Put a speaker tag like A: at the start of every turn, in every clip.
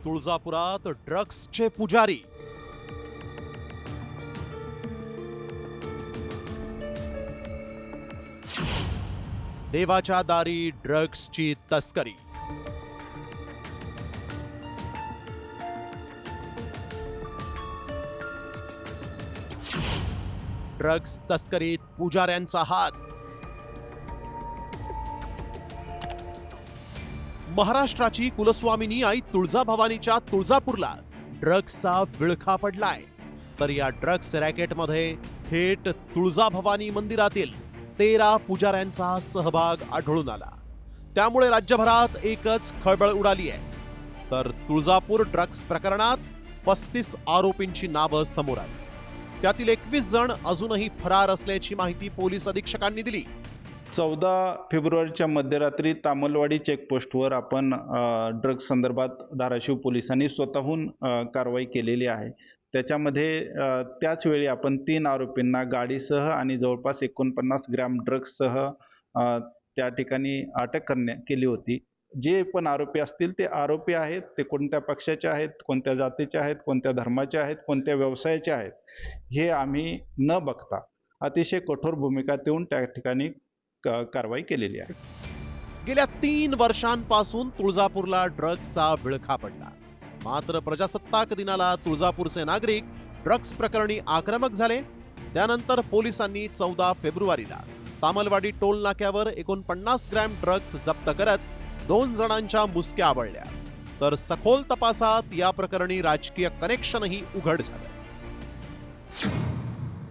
A: तुळजापुरात ड्रग्सचे पुजारी. देवाच्या दारी ड्रग्सची तस्करी. ड्रग्स तस्करीत पुजाऱ्यांचा हात. महाराष्ट्राची कुलस्वामिनी आई तुळजाभवानीच्या तुळजापूरला ड्रग्सचा विळखा पडलाय. तर या ड्रग्स रॅकेटमध्ये थेट तुळजाभवानी मंदिरातील 13 पुजाऱ्यांचा सहभाग आढळून आला. त्यामुळे राज्यभरात एकच खळबळ उडाली आहे. तर तुळजापूर ड्रग्स प्रकरणात 35 आरोपींची नावं समोर आली. त्यातील 21 जण अजूनही फरार असल्याची माहिती पोलीस अधीक्षकांनी दिली.
B: 14 फेब्रुवारीच्या मध्यरात्री तामलवाडी चेकपोस्टवर आपण ड्रग्ज संदर्भात धाराशिव पोलिसांनी स्वतःहून कारवाई केलेली आहे. त्याच्यामध्ये त्याच वेळी आपण 3 आरोपींना गाडीसह आणि जवळपास 49 ग्रॅम ड्रग्जसह त्या ठिकाणी अटक केली होती. जे पण आरोपी असतील ते आरोपी आहेत, ते कोणत्या पक्षाचे आहेत, कोणत्या जातीचे आहेत, कोणत्या धर्माचे आहेत, कोणत्या व्यवसायाचे आहेत, हे आम्ही न बघता अतिशय कठोर भूमिका देऊन त्या ठिकाणी कारवाई केलेली आहे.
A: गेल्या 3 वर्षांपासून तुळजापूरला ड्रग्सचा विळखा पडला. मात्र प्रजासत्ताक दिनाला तुळजापूरचे नागरिक ड्रग्स प्रकरणी आक्रमक झाले. त्यानंतर पोलिसांनी 14 फेब्रुवारीला तामलवाडी टोल नाक्यावर 49 ग्रॅम ड्रग्स जप्त करत 2 जणांच्या मुसक्या आवळल्या. तर सखोल तपासात या प्रकरणी राजकीय कनेक्शनही उघड झालं.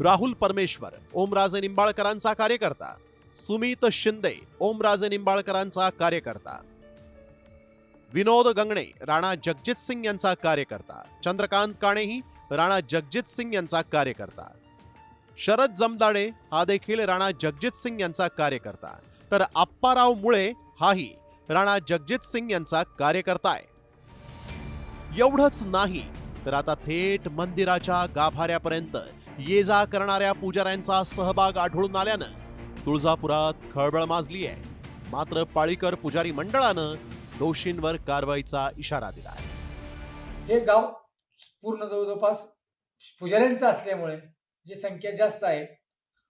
A: राहुल परमेश्वर, ओमराजे निंबाळकरांचा कार्यकर्ता. सुमित शिंदे, ओमराजे निंबाळकरांचा कार्यकर्ता. विनोद गंगणे, राणा जगजित सिंग यांचा कार्यकर्ता. चंद्रकांत काणेही राणा जगजित सिंग यांचा कार्यकर्ता. शरद जमदाडे हा देखील राणा जगजित सिंग यांचा कार्यकर्ता. तर आप्पाराव मुळे हाही राणा जगजित सिंग यांचा कार्यकर्ता आहे. एवढंच नाही तर आता थेट मंदिराच्या गाभाऱ्यापर्यंत ये जा करणाऱ्या पुजाऱ्यांचा सहभाग आढळून आल्यानं तुळजापुरात खळबळ माजली आहे. मात्र पाळीकर पुजारी मंडळानं दोषींवर कारवाईचा इशारा दिला आहे.
C: हे गाव पूर्ण जवळपास पुजाऱ्यांचं असल्यामुळे जी संख्या जास्त आहे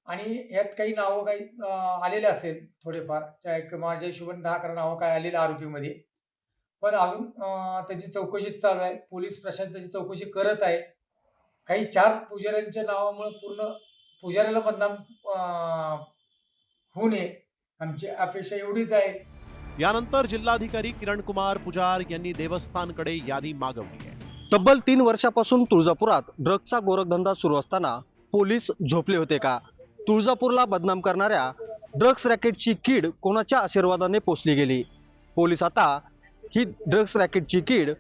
C: आणि यात काही नावं काही आलेले असेल थोडेफार, माझ्या हिशोबाने 10-11 नावं काय आलेलं आरोपीमध्ये. पण अजून त्याची चौकशी चालू आहे. पोलीस प्रशासन त्याची चौकशी करत आहे. काही 4 पुजाऱ्यांच्या नावामुळे पूर्ण पुजाऱ्याला बदनाम होऊ नये, आमची अपेक्षा एवढीच आहे.
A: यानंतर जिल्हाधिकारी किरण कुमार पुजार यांनी देवस्थानकडे यादी मागवली आहे.
D: तब्बल 3 वर्षापासून तुळजापुरात ड्रग्सचा गोरखधंदा सुरू असताना पोलीस झोपले होते का? तुळजापूरला बदनाम करणाऱ्या ड्रग्स रॅकेटची कीड कोणाच्या आशीर्वादाने पोचली गेली? पोलीस आता ही ड्रग्स रॅकेटची कीड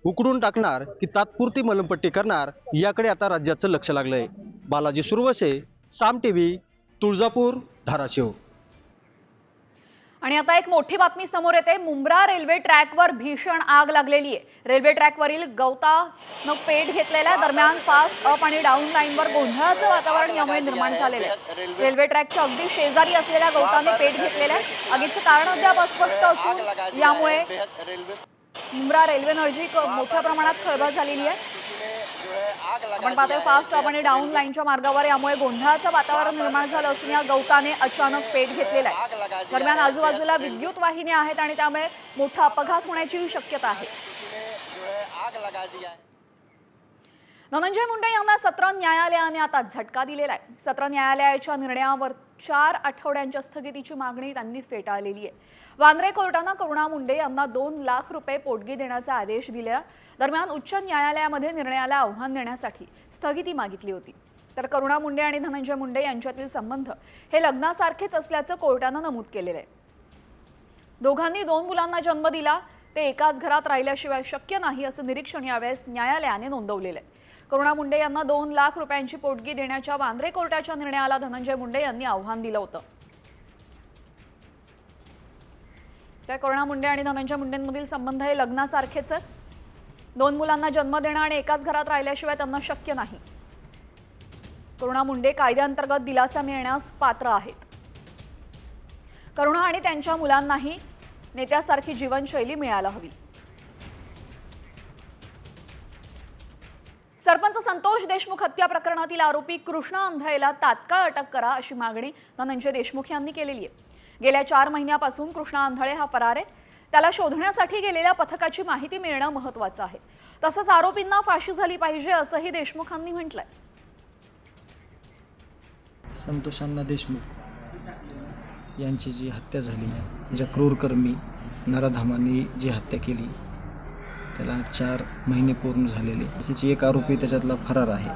D: उकडून टाकणार की तात्पुरती मलमपट्टी करणार याकडे आता राज्याचं लक्ष लागलंय. बालाजी सुरवसे, साम टीव्ही, तुळजापूर, धाराशिव.
E: आणि आता एक मोठी बातमी समोर येते. मुंब्रा रेल्वे ट्रॅकवर भीषण आग लागलेली आहे. रेल्वे ट्रॅकवरील गवतानं पेट घेतलेल्या दरम्यान फास्ट अप आणि डाऊन लाईनवर गोंधळाचं वातावरण यामुळे निर्माण झालेलं आहे. रेल्वे ट्रॅकच्या अगदी शेजारी असलेल्या गवताने पेट घेतलेल्या आहे. आगीचं कारण अद्याप अस्पष्ट असून यामुळे मुंब्रा रेल्वे नजीक मोठ्या प्रमाणात खळबळ झालेली आहे. आपण पाहतोय फास्ट अप आणि डाऊन लाईनच्या मार्गावर यामुळे गोंधळाचं वातावरण निर्माण झालं असून या गवताने अचानक पेट घेतलेला आहे. दरम्यान आजूबाजूला विद्युत वाहिन्या आहेत आणि त्यामुळे मोठा अपघात होण्याची शक्यता आहे. धनंजय मुंडे यांना सत्र न्यायालयाने आता झटका दिलेला आहे. सत्र न्यायालयाच्या निर्णयावर 4 आठवड्यांच्या स्थगितीची मागणी त्यांनी फेटाळलेली आहे. वांद्रे कोर्टानं करुणा मुंडे यांना 2 लाख रुपये पोटगी देण्याचा आदेश दिला. दरम्यान उच्च न्यायालयामध्ये निर्णयाला आव्हान देण्यासाठी स्थगिती मागितली होती. तर करुणा मुंडे आणि धनंजय मुंडे यांच्यातील संबंध हे लग्नासारखेच असल्याचं कोर्टानं नमूद केलेलं आहे. दोघांनी 2 मुलांना जन्म दिला, ते एकाच घरात राहिल्याशिवाय शक्य नाही असं निरीक्षण यावेळेस न्यायालयाने नोंदवलेलं आहे. करुणा मुंडे यांना 2 लाख रुपयांची पोटगी देण्याच्या वांद्रे कोर्टाच्या निर्णयाला धनंजय मुंडे यांनी आव्हान दिलं होतं. त्या करुणा मुंडे आणि धनंजय मुंडेंमधील संबंध हे लग्नासारखेच आहेत. 2 मुलांना जन्म देणं आणि एकाच घरात राहिल्याशिवाय त्यांना शक्य नाही. करुणा मुंडे कायद्याअंतर्गत दिलासा मिळण्यास पात्र आहेत. करुणा आणि त्यांच्या मुलांनाही नेत्यासारखी जीवनशैली मिळायला हवी. सरपंच संतोष देशमुख हत्या प्रकरणातील आरोपी कृष्णा अंधळेला तात्काळ अटक करा अशी मागणी धनंजय देशमुख यांनी केलेली आहे। गेल्या 4 महिन्यापासून कृष्णा अंधळे हा फरार आहे। त्याला शोधण्यासाठी गेलेल्या पथकाची माहिती मिळणं महत्त्वाचं आहे। तसंच आरोपींना फाशी झाली पाहिजे असंही देशमुखांनी म्हटलंय।
F: संतोषांना देशमुख यांची जी हत्या झाली, ज्या क्रूरकर्मी नराधामांनी जी हत्या केली, त्याला 4 महिने पूर्ण झालेले। तसेच एक आरोपी त्याच्यातला फरार आहे,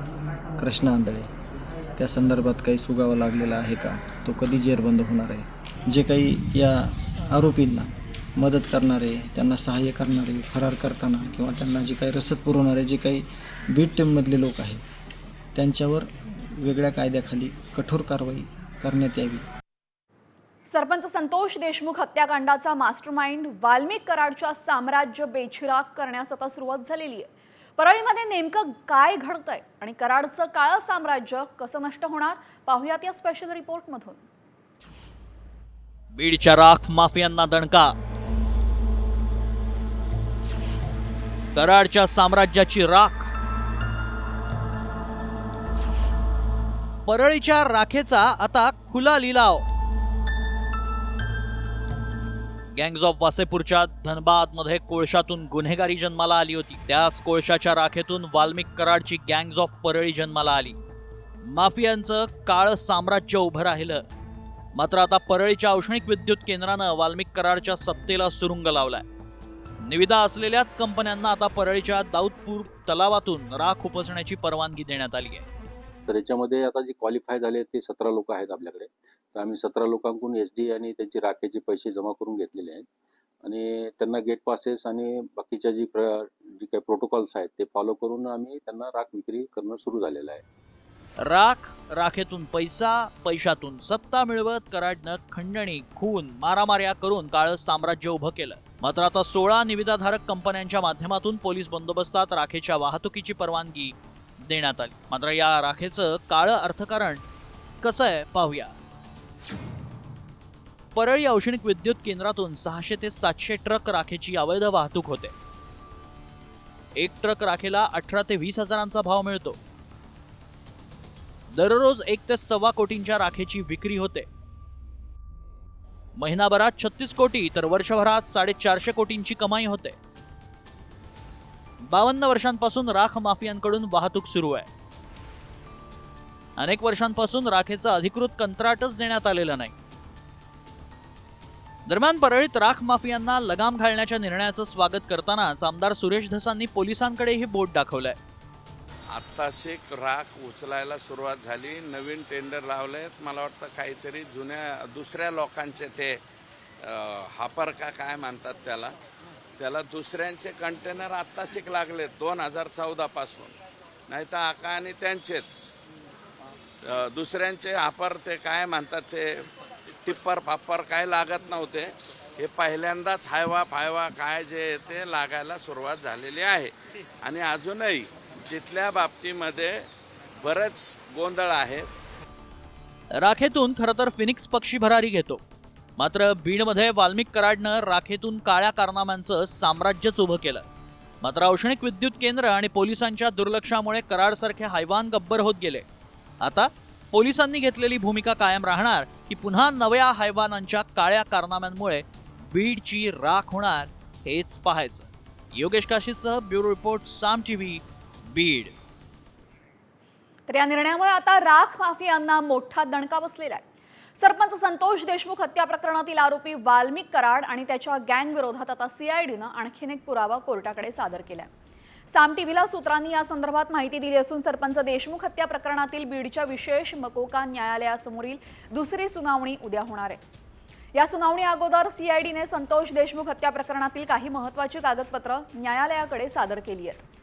F: कृष्णा आंधळे। त्या संदर्भात काही सुगावा लागलेला आहे का? तो कधी जेरबंद होणार आहे? जे काही या आरोपींना मदत करणारे, त्यांना सहाय्य करणारे, फरार करताना किंवा त्यांना जे काही रसद पुरवणारे जे काही बीट टीममधले लोक आहेत, त्यांच्यावर वेगळ्या कायद्याखाली कठोर कारवाई करण्यात यावी।
E: सरपंच संतोष देशमुख हत्याकांडाचा मास्टरमाइंड वाल्मिक कराडच्या साम्राज्य बेचिराग करण्यास आता सुरुवात झालेली आहे। परळीमध्ये नेमकं काय घडतंय आणि कराडचं काळं साम्राज्य कसं नष्ट होणार, पाहूयात या स्पेशल रिपोर्टमधून।
G: बीडच्या राख माफियांना दणका, कराडच्या साम्राज्याची राख। परळीच्या राखेचा आता खुला लिलाव। गँग्स ऑफ वासेपूरच्या धनबादमध्ये कोळशातून गुन्हेगारी जन्माला आली होती। त्याच कोळशाच्या राखेतून वाल्मिक कराडची गँग्स ऑफ परळी जन्माला आली। माफियांचं काळं साम्राज्य उभं राहिलं। मात्र आता परळीच्या औष्णिक विद्युत केंद्रानं वाल्मिक कराडच्या सत्तेला सुरुंग लावलाय। निविदा असलेल्याच कंपन्यांना आता परळीच्या दाऊदपूर तलावातून राख उपसण्याची परवानगी देण्यात आली आहे।
H: तर याच्यामध्ये आता जे क्वालिफाय झाले ते 17 लोक आहेत आपल्याकडे। तर आम्ही 17 लोकांकडून SD आणि त्यांची राखेचे पैसे जमा करून घेतलेले आहेत आणि त्यांना गेट पासेस आणि बाकीच्या जी काही प्रोटोकॉल्स आहेत ते फॉलो करून आम्ही त्यांना राख विक्री करणं सुरू झालेलं आहे।
G: राख, राखेतून पैसा, पैशातून सत्ता मिळवत कराडनं खंडणी, खून, मारामार्या करून काळं साम्राज्य उभं केलं। मात्र आता 16 निविदाधारक कंपन्यांच्या माध्यमातून पोलीस बंदोबस्तात राखेच्या वाहतुकीची परवानगी देण्यात आली। मात्र या राखेचं काळं अर्थकारण कसं आहे पाहूया। परळी औष्णिक विद्युत केंद्रातून 600 ते 700 ट्रक राखेची अवैध वाहतूक होते। एक ट्रक राखेला 18 ते 20 हजारांचा भाव मिळतो। दररोज 1 ते 1.25 कोटींच्या राखेची विक्री होते। महिनाभरात 36 कोटी तर वर्षभरात 450 कोटींची कमाई होते। 52 वर्षांपासून राख माफियांकडून वाहतूक सुरू आहे। अनेक वर्षांपासून राखेचं अधिकृत कंत्राटच देण्यात आलेलं नाही। दरम्यान परळीत राख माफियांना लगाम घालण्याच्या निर्णयाचं स्वागत करतानाच आमदार सुरेश धसांनी पोलिसांकडेही बोट दाखवलंय।
I: आत्ताशी राख उचलायला सुरुवात झाली, नवीन टेंडर लावले। मला वाटतं काहीतरी जुन्या दुसऱ्या लोकांचे ते हापर का काय म्हणतात त्याला दुसऱ्यांचे कंटेनर आत्ताशी लागले 2014 पासून। नाही तर आका आणि त्यांचेच दुसऱ्यांचे हापर ते काय म्हणतात ते टिप्पर पाप्पर काय लागत नव्हते। हे पहिल्यांदाच हायवा काय जे ते लागायला सुरुवात झालेली आहे आणि अजूनही तिथल्या बाबतीमध्ये बरेच गोंधळ आहे।
G: राखेतून खरं तर फिनिक्स पक्षी भरारी घेतो। मात्र बीडमध्ये वाल्मिक कराडनं राखेतून काळ्या कारनाम्यांचं साम्राज्यच उभं केलं। मात्र औष्णिक विद्युत केंद्र आणि पोलिसांच्या दुर्लक्षामुळे कराडसारखे हैवान गब्बर होत गेले। आता पोलिसांनी घेतलेली भूमिका कायम राहणार की पुन्हा नव्या हैवानांच्या काळ्या कारनाम्यांमुळे बीडची राख होणार, हेच पाहायचं। योगेश काशीसह ब्युरो रिपोर्ट, साम TV, बीड।
E: तर या निर्णयामुळे आता राख माफियांना मोठा दणका बसलेला आहे। सरपंच संतोष देशमुख हत्या प्रकरणातील आरोपी वाल्मिक कराड आणि त्याच्या गँग विरोधात आता CIDनं आणखीन एक पुरावा कोर्टाकडे सादर केलाय। साम TVला सूत्रांनी या संदर्भात माहिती दिली असून सरपंच देशमुख हत्या प्रकरणातील बीडच्या विशेष मकोका न्यायालयासमोरील दुसरी सुनावणी उद्या होणार आहे। या सुनावणी अगोदर CIDने संतोष देशमुख हत्या प्रकरणातील काही महत्त्वाची कागदपत्र न्यायालयाकडे सादर केली आहेत।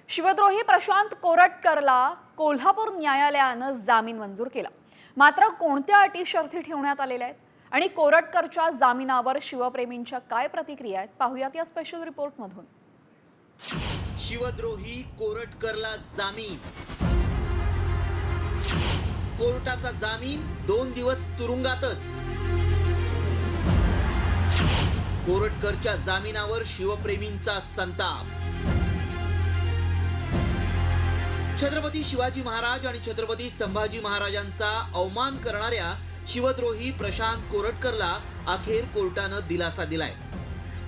E: शिवद्रोही प्रशांत कोरटकरला कोल्हापूर न्यायालयानं जामीन मंजूर केला। मात्र कोणत्या अटी शर्ती ठेवण्यात आलेल्या आहेत आणि कोरटकरच्या जामिनावर शिवप्रेमींच्या काय प्रतिक्रिया आहेत, पाहूयात या स्पेशल रिपोर्टमधून।
J: शिवद्रोही कोरटकरला जामीन, कोर्टाचा जामीन 2 दिवस तुरुंगातच। कोरटकरच्या जामिनावर शिवप्रेमींचा संताप. छत्रपती शिवाजी महाराज आणि छत्रपती संभाजी महाराजांचा अवमान करणाऱ्या शिवद्रोही प्रशांत कोरटकरला अखेर कोर्टानं दिलासा दिलाय.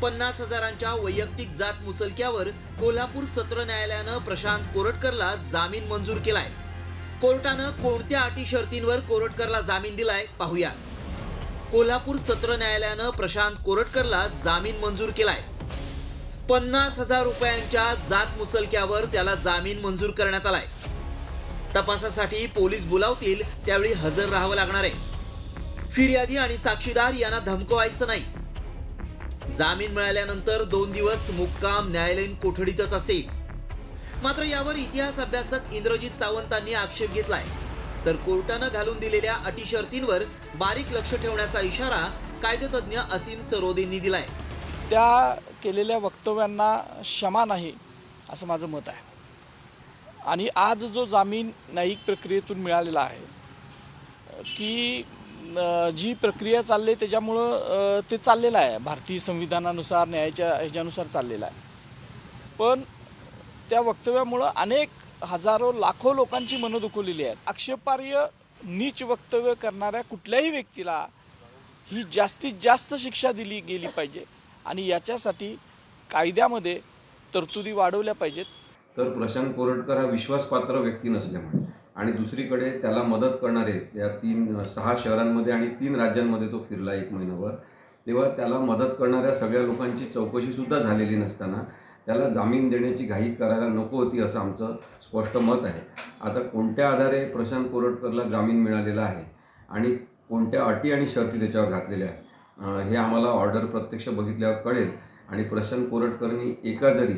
J: 50,000च्या वैयक्तिक जात मुसलक्यावर कोल्हापूर सत्र न्यायालयानं प्रशांत कोरटकरला जामीन मंजूर केलाय. कोर्टानं कोणत्या अटी शर्तींवर कोरटकरला जामीन दिलाय पाहूया. कोल्हापूर सत्र न्यायालयानं प्रशांत कोरटकरला जामीन मंजूर केलाय. 50,000 रुपयांच्या जात मुसलक्यावर त्याला जामीन मंजूर करण्यात आलाय. तपासासाठी पोलीस बोलावतील त्यावेळी हजर राहावं लागणार आहे. फिर्यादी आणि साक्षीदार यांना धमकवायचं नाही. जामीन मिळाल्यानंतर 2 दिवस मुक्काम न्यायालयीन कोठडीतच असेल. मात्र यावर इतिहास अभ्यासक इंद्रजित सावंतांनी आक्षेप घेतलाय. तर कोर्टानं घालून दिलेल्या अटी शर्तींवर बारीक लक्ष ठेवण्याचा इशारा कायदेतज्ञ असीम सरोदेंनी दिलाय.
K: त्या केलेल्या वक्तव्यांना क्षमा नाही असं माझं मत आहे. आणि आज जो जामीन न्यायिक प्रक्रियेतून मिळालेला आहे की जी प्रक्रिया चालली आहे त्याच्यामुळं ते चाललेलं आहे भारतीय संविधानानुसार न्यायाच्या ह्याच्यानुसार चाललेलं आहे. पण त्या वक्तव्यामुळं अनेक हजारो लाखो लोकांची मनं दुखवलेली आहेत. आक्षेपार्ह नीच वक्तव्य करणाऱ्या कुठल्याही व्यक्तीला ही जास्तीत जास्त शिक्षा दिली गेली पाहिजे आणि याच्यासाठी कायद्यामध्ये तरतुदी वाढवल्या पाहिजेत.
L: तर प्रशांत कोरटकर हा विश्वासपात्र व्यक्ती नसल्यामुळे आणि दुसरीकडे त्याला मदत करणारे या 6 शहरांमध्ये आणि 3 राज्यांमध्ये तो फिरला 1 महिनाभर, तेव्हा त्याला मदत करणाऱ्या सगळ्या लोकांची चौकशीसुद्धा झालेली नसताना त्याला जामीन देण्याची घाई करायला नको होती असं आमचं स्पष्ट मत आहे. आता कोणत्या आधारे प्रशांत कोरटकरला जामीन मिळालेला आहे आणि कोणत्या अटी आणि शर्ती त्याच्यावर घातलेल्या आहेत हे आम्हाला ऑर्डर प्रत्यक्ष बघितल्यावर कळेल. आणि प्रशांत कोरटकरनी एका जरी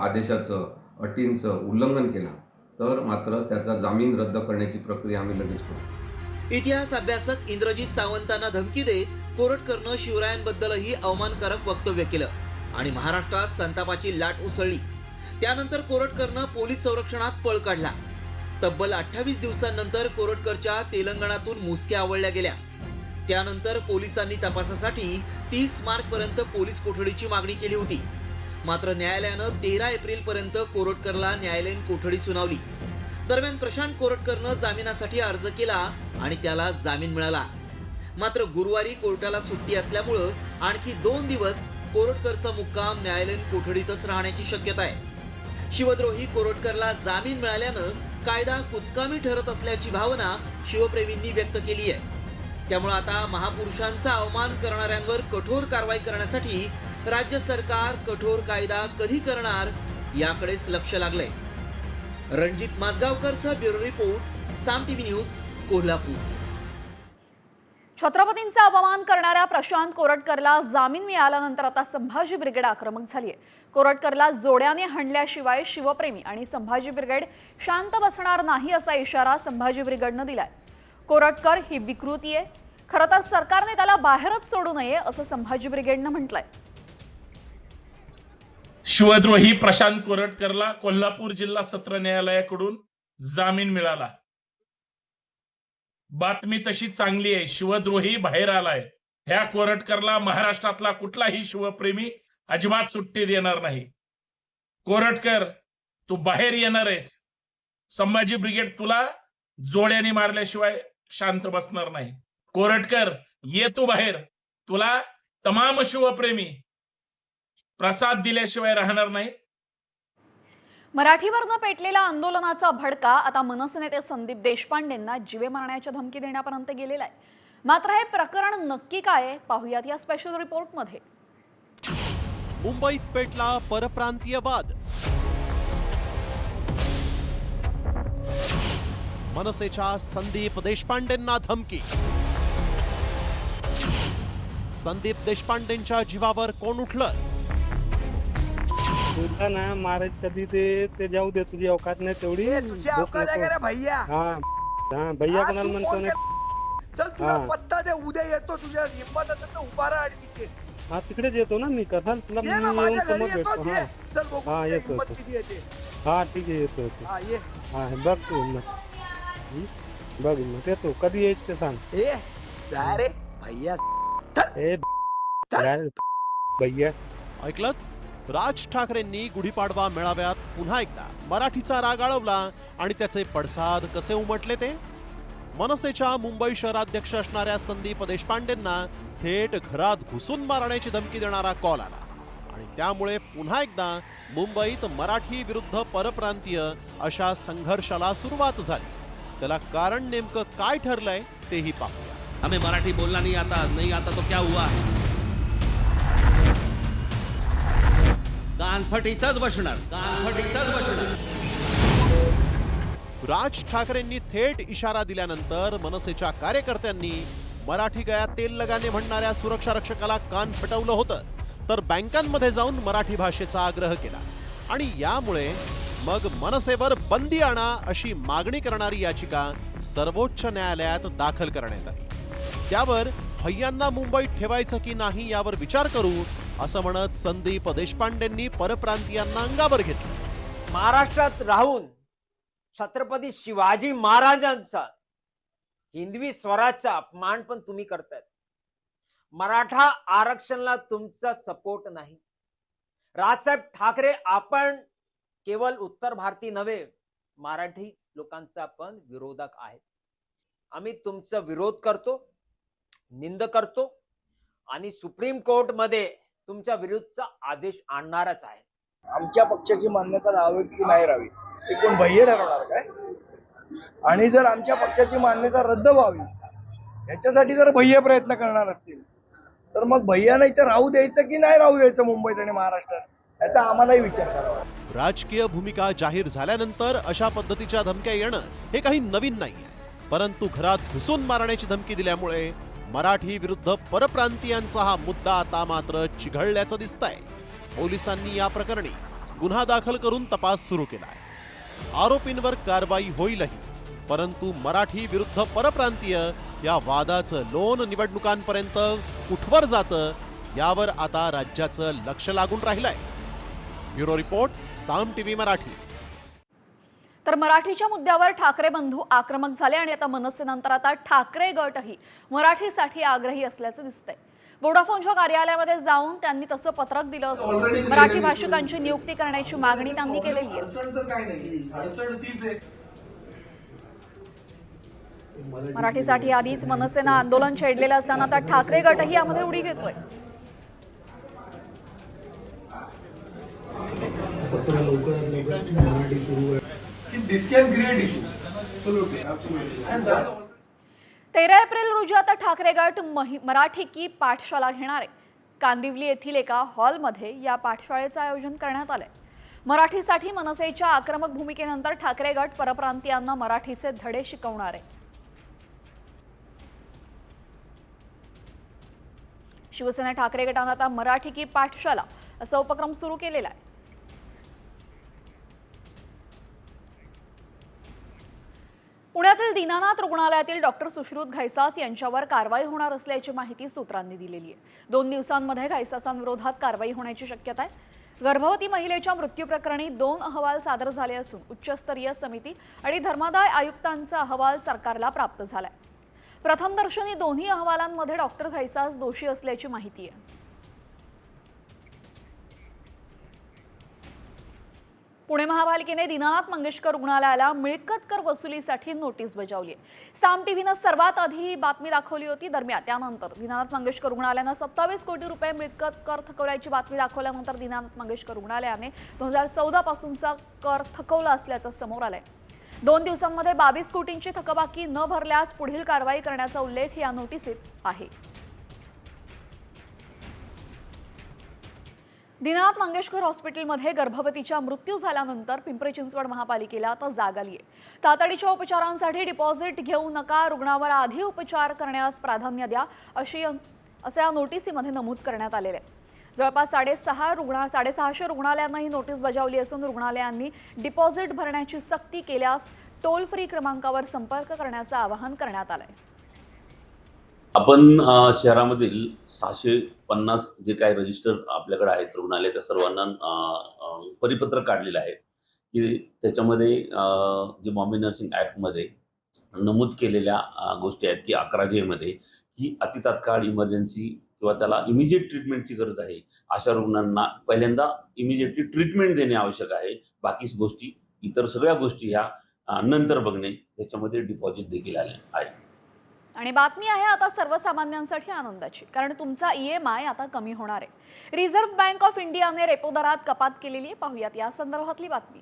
L: आदेशाचं अटींचं उल्लंघन केलं तर मात्र त्याचा जामीन रद्द करण्याची प्रक्रिया आम्ही लगेच करू.
J: इतिहास अभ्यासक इंद्रजित सावंतांना धमकी देत कोरटकरनं शिवरायांबद्दलही अवमानकारक वक्तव्य केलं आणि महाराष्ट्रात संतापाची लाट उसळली. त्यानंतर कोरटकरनं पोलीस संरक्षणात पळ काढला. तब्बल 28 दिवसांनंतर कोरटकरच्या तेलंगणातून मुसक्या आवळल्या गेल्या. त्यानंतर पोलिसांनी तपासासाठी 30 मार्चपर्यंत पोलीस कोठडीची मागणी केली होती. मात्र न्यायालयानं 13 एप्रिलपर्यंत कोरटकरला न्यायालयीन कोठडी सुनावली. दरम्यान प्रशांत कोरटकरनं जामिनासाठी अर्ज केला आणि त्याला जामीन मिळाला. मात्र गुरुवारी कोर्टाला सुट्टी असल्यामुळं आणखी 2 दिवस कोरटकरचा मुक्काम न्यायालयीन कोठडीतच राहण्याची शक्यता आहे. शिवद्रोही कोरटकरला जामीन मिळाल्यानं कायदा कुचकामी ठरत असल्याची भावना शिवप्रेमींनी व्यक्त केली आहे. त्यामुळे आता महापुरुषांचा अवमान करणाऱ्यांवर कठोर कारवाई करण्यासाठी राज्य सरकार कठोर कायदा कधी करणार याकडेच लक्ष लागलंय. रणजित माजगावकरसह ब्युरो रिपोर्ट, साम टीव्ही न्यूज, कोल्हापूर.
E: छत्रपतींचा अपमान करणाऱ्या प्रशांत कोरटकरला जामीन मिळाल्यानंतर आता संभाजी ब्रिगेड आक्रमक झाली आहे. कोरटकरला जोड्याने हाणल्याशिवाय शिवप्रेमी आणि संभाजी ब्रिगेड शांत बसणार नाही असा इशारा संभाजी ब्रिगेडनं दिलाय. कोरटकर ही विकृती आहे. खरं तर सरकारने त्याला बाहेरच सोडू नये असं संभाजी ब्रिगेडनं म्हटलंय.
M: शिवद्रोही प्रशांत कोरटकरला कोल्हापूर जिल्हा सत्र न्यायालयाकडून जामीन मिळाला. बातमी तशी चांगली आहे, शिवद्रोही बाहेर आलाय. ह्या कोरटकरला महाराष्ट्रातला कुठलाही शिवप्रेमी अजिबात सुट्टी देणार नाही. कोरटकर, तू बाहेर येणार आहेस. संभाजी ब्रिगेड तुला जोड्याने मारल्याशिवाय शांत बसणार नाही. कोरटकर, ये तू बाहेर. तुला तमाम शिवप्रेमी प्रसाद दिल्याशिवाय राहणार नाही.
E: मराठीवरनं पेटलेल्या आंदोलनाचा भडका आता मनसे नेते संदीप देशपांडेंना जीवे मारण्याच्या धमकी देण्यापर्यंत गेलेला आहे. मात्र हे प्रकरण नक्की काय आहे पाहूयात या स्पेशल रिपोर्टमध्ये.
A: मुंबईत पेटला परप्रांतीयवाद. मनसेच्या संदीप देशपांडेंना धमकी. संदीप देशपांडेंच्या जीवावर कोण उठलं?
N: तुला ना महाराज कधी ते जाऊ दे, तुझी अवकात नाही तेवढी.
O: भैया
N: हा भैया कोणाला म्हणतो ना.
O: चल तुला पत्ता दे, उद्या येतो. तुझ्या हिंमत असेल तर उभा राहा आणि तिथे.
N: हा तिकडेच येतो ना मी. कसा तुला
O: ये ना, माझ्या घरी येतोच ये. चल बघू
N: हा
O: तुझ्या
N: येतो
O: हिंमत किती येते.
N: हा ठीक आहे येतो.
O: हा ये.
N: हा बघ तू मग बघ मग येतो. कधी यायचं ते सांग.
O: ए जा रे भैया.
N: ए भैया
A: ऐकलत, राज ठाकरेंनी गुढीपाडवा मेळाव्यात पुन्हा एकदा मराठीचा राग आळवला आणि त्याचे पडसाद कसे उमटले ते. मनसेच्या मुंबई शहराध्यक्ष असणाऱ्या संदीप देशपांडेंना थेट घरात घुसून मारण्याची धमकी देणारा कॉल आला आणि त्यामुळे पुन्हा एकदा मुंबईत मराठी विरुद्ध परप्रांतीय अशा संघर्षाला सुरुवात झाली. त्याला कारण नेमकं काय ठरलंय तेही पाहूया.
P: हमें मराठी बोलना नहीं आता तो क्या हुआ. कानफट इथंच बसणार.
A: राज ठाकरेंनी थेट इशारा दिल्यानंतर मनसेच्या कार्यकर्त्यांनी मराठी गया तेल लगाने म्हणणाऱ्या सुरक्षा रक्षकाला कान फटवलं होतं, तर बँकांमध्ये जाऊन मराठी भाषेचा आग्रह केला आणि यामुळे मग मनसेवर बंदी आणा अशी मागणी करणारी याचिका सर्वोच्च न्यायालयात दाखल करण्यात आली. त्यावर भैयांना मुंबईत ठेवायचं की नाही यावर विचार करू असं म्हणत संदीप देशपांडेंनी परप्रांतीयांना अंगावर घेतलं.
Q: महाराष्ट्रात राहून छत्रपती शिवाजी महाराजांचा हिंदवी स्वराचा अपमान पण तुम्ही करतायत. मराठा आरक्षणाला तुमचा सपोर्ट नाही. राजसाहेब ठाकरे, आपण केवळ उत्तर भारतीय नव्हे, मराठी लोकांचा पण विरोधक आहे. आम्ही तुमचा विरोध करतो, निंद करतो आणि सुप्रीम कोर्ट मध्ये तुमच्या विरुद्धचा आदेश आणणारच आहे.
O: आमच्या पक्षाची मान्यता राहावी की नाही राहावी ते कोण भैया ठरवणार काय. आणि जर आमच्या पक्षाची मान्यता रद्द व्हावी याच्यासाठी जर भैया प्रयत्न करणार असतील तर मग भैया नाही तर राहू द्यायचं की नाही राहू द्यायचं मुंबईत आणि महाराष्ट्रात, याचा आम्हालाही विचार करावा.
A: राजकीय भूमिका जाहीर झाल्यानंतर अशा पद्धतीच्या धमक्या येणं हे काही नवीन नाहीये, परंतु घरात घुसून मारण्याची धमकी दिल्यामुळे मराठी विरुद्ध परप्रांतीयांचा हा मुद्दा आता मात्र चिघळल्याचं दिसतंय. पोलिसांनी या प्रकरणी गुन्हा दाखल करून तपास सुरू केलाय. आरोपींवर कारवाई होईलही, परंतु मराठी विरुद्ध परप्रांतीय या वादाचं लोण निवडणुकांपर्यंत कुठवर जातं यावर आता राज्याचं लक्ष लागून राहिलंय. ब्युरो रिपोर्ट, साम टीव्ही मराठी.
E: तर मराठीच्या मुद्द्यावर ठाकरे बंधू आक्रमक झाले आणि आता मनसेनंतर आता ठाकरे गटही मराठीसाठी आग्रही असल्याचं दिसतंय. वोडाफोनच्या कार्यालयामध्ये जाऊन त्यांनी तसं पत्रक दिलं असून मराठी भाषिकांची नियुक्ती करण्याची मागणी त्यांनी केलेली आहे. मराठीसाठी आधीच मनसेनं आंदोलन छेडलेलं असताना आता ठाकरे गटही यामध्ये उडी घेतोय.
O: This can create issue. Absolutely, absolutely. And that
E: 13 April रोजी आता ठाकरे गट मराठी की पाठशाला घेणार आहे. कांदिवली येथील एका हॉलमध्ये या पाठशाळेचं आयोजन करण्यात आलंय. मराठीसाठी मनसेच्या आक्रमक भूमिकेनंतर ठाकरे गट परप्रांतीयांना मराठीचे धडे शिकवणार आहे. शिवसेना ठाकरे गटानं आता मराठी की पाठशाला असा उपक्रम सुरू केलेला आहे. पुण्यातील दीनानाथ रुग्णालयातील डॉक्टर सुश्रुत घैसास यांच्यावर कारवाई होणार असल्याची माहिती सूत्रांनी दिलेली आहे. 2 दिवसांमध्ये घैसासांविरोधात कारवाई होण्याची शक्यता आहे. गर्भवती महिलेच्या मृत्यू प्रकरणी 2 अहवाल सादर झाले असून उच्चस्तरीय समिती आणि धर्मादाय आयुक्तांचा अहवाल सरकारला प्राप्त झालाय. प्रथमदर्शनी दोन्ही अहवालांमध्ये डॉक्टर घैसास दोषी असल्याची माहिती आहे. पुणे महापालिकेने दीनानाथ मंगेशकर रुग्णालयाला मिळकत कर वसुलीसाठी नोटीस बजावली आहे. साम टीव्हीनं सर्वात आधी ही बातमी दाखवली होती. दरम्यान त्यानंतर दीनानाथ मंगेशकर रुग्णालयानं 27 कोटी रुपये मिळकत कर थकवल्याची बातमी दाखवल्यानंतर दीनानाथ मंगेशकर रुग्णालयाने 2014 पासूनचा कर थकवला असल्याचं समोर आलंय. 2 दिवसांमध्ये 22 कोटींची थकबाकी न भरल्यास पुढील कारवाई करण्याचा उल्लेख या नोटीसीत आहे. दीनानाथ मंगेशकर हॉस्पिटलमध्ये गर्भवतीच्या मृत्यू झाल्यानंतर पिंपरी चिंचवड महापालिकेला आता जाग आली आहे. तातडीच्या उपचारांसाठी डिपॉझिट घेऊ नका, रुग्णावर आधी उपचार करण्यास प्राधान्य द्या असं या नोटिसीमध्ये नमूद करण्यात आलेलं आहे. जवळपास 650 रुग्णालयांना ही नोटीस बजावली असून रुग्णालयांनी डिपॉझिट भरण्याची सक्ती केल्यास टोल फ्री क्रमांकावर संपर्क करण्याचं आवाहन करण्यात आलंय.
R: आपण शहरामधील 650 जे काही रजिस्टर आपल्याकडे आहेत रुग्णालय, त्या सर्वांना परिपत्रक काढलेलं आहे की त्याच्यामध्ये जे बॉम्बे नर्सिंग ॲक्टमध्ये नमूद केलेल्या गोष्टी आहेत की 11J मध्ये ही अतितात्काळ इमर्जन्सी किंवा त्याला इमिजिएट ट्रीटमेंटची गरज आहे, अशा रुग्णांना पहिल्यांदा इमिजिएटली ट्रीटमेंट देणे आवश्यक आहे. बाकी गोष्टी, इतर सगळ्या गोष्टी ह्या नंतर बघणे, त्याच्यामध्ये डिपॉझिट देखील आले आहे.
E: आणि बातमी आहे आता सर्वसामान्यांसाठी आनंदाची, कारण तुमचा EMI आता कमी होणार आहे. रिझर्व्ह बँक ऑफ इंडियाने रेपो दरात कपात केलेली आहे. पाहूयात या संदर्भातली बातमी.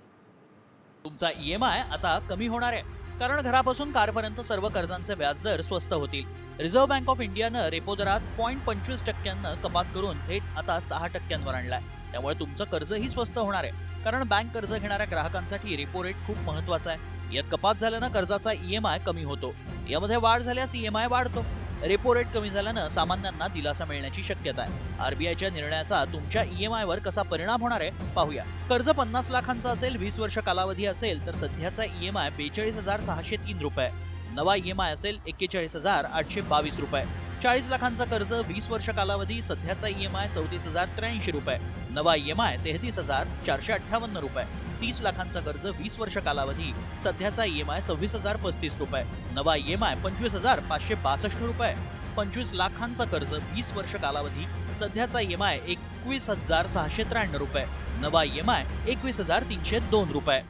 G: तुमचा EMI आता कमी होणार आहे, कारण घरापासून कारपर्यंत सर्व कर्जांचे व्याजदर स्वस्त होतील. रिझर्व्ह बँक ऑफ इंडियानं रेपो दरात 0.25% कपात करून थेट आता 6% आणलाय. त्यामुळे तुमचं कर्जही स्वस्त होणार आहे, कारण बँक कर्ज घेणाऱ्या ग्राहकांसाठी रेपो रेट खूप महत्वाचा आहे. यात कपात झाल्यानं कर्जाचा EMI कमी होतो. यामध्ये वाढ झाल्यास EMI वाढतो. रेपो रेट कमी झाल्यानं सामान्यांना दिलासा मिळण्याची शक्यता आहे. RBIच्या निर्णयाचा तुमच्या EMI वर कसा परिणाम होणार आहे पाहूया. कर्ज 50 लाखांचं असेल, 20 वर्ष कालावधी असेल तर सध्याचा EMI 42,603 रुपये. नवा EMI असेल 41,822 रुपये. 40 लाखांचं कर्ज, 20 वर्ष कालावधी, सध्याचा EMI 34,083 रुपये. नवा EMI 33,458 रुपये. 30 लाखांचं कर्ज, 20 वर्ष कालावधी, सध्याचा EMI 26,035 रुपये. नवा EMI 25,562 रुपये. 25 लाखांचं कर्ज, 20 वर्ष कालावधी, सध्याचा EMI 21,693 रुपये. नवा EMI 21,302 रुपये.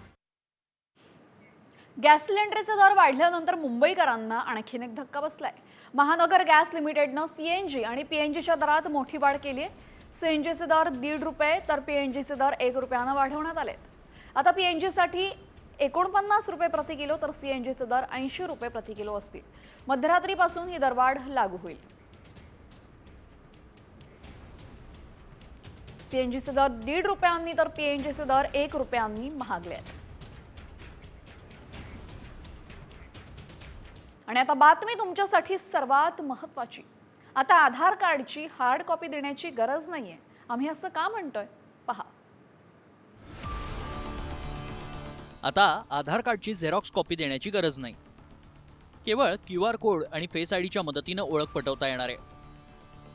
E: गॅस सिलेंडरचे दर वाढल्यानंतर मुंबईकरांना आणखीन एक धक्का बसलाय. महानगर गॅस लिमिटेडनं CNG आणि PNGच्या दरात मोठी वाढ केली आहे. CNGचे दर 1.5 रुपये तर PNGचे दर 1 रुपयानं वाढवण्यात आलेत. आता PNGसाठी 49 रुपये प्रति किलो तर CNGचे दर 80 रुपये प्रति किलो असतील. मध्यरात्रीपासून ही दरवाढ लागू होईल. CNGचे दर 1.5 रुपयांनी तर PNGचे दर 1 रुपयांनी महागले आहेत. आणि आता बातमी तुमच्यासाठी सर्वात महत्त्वाची. आता आधार कार्डची हार्ड कॉपी देण्याची गरज नाहीये. आम्ही असं का म्हणतोय पहा.
G: आता आधार कार्डची झेरॉक्स कॉपी देण्याची गरज नाही. केवळ QR कोड आणि फेस आयडीच्या मदतीनं ओळख पटवता येणार आहे.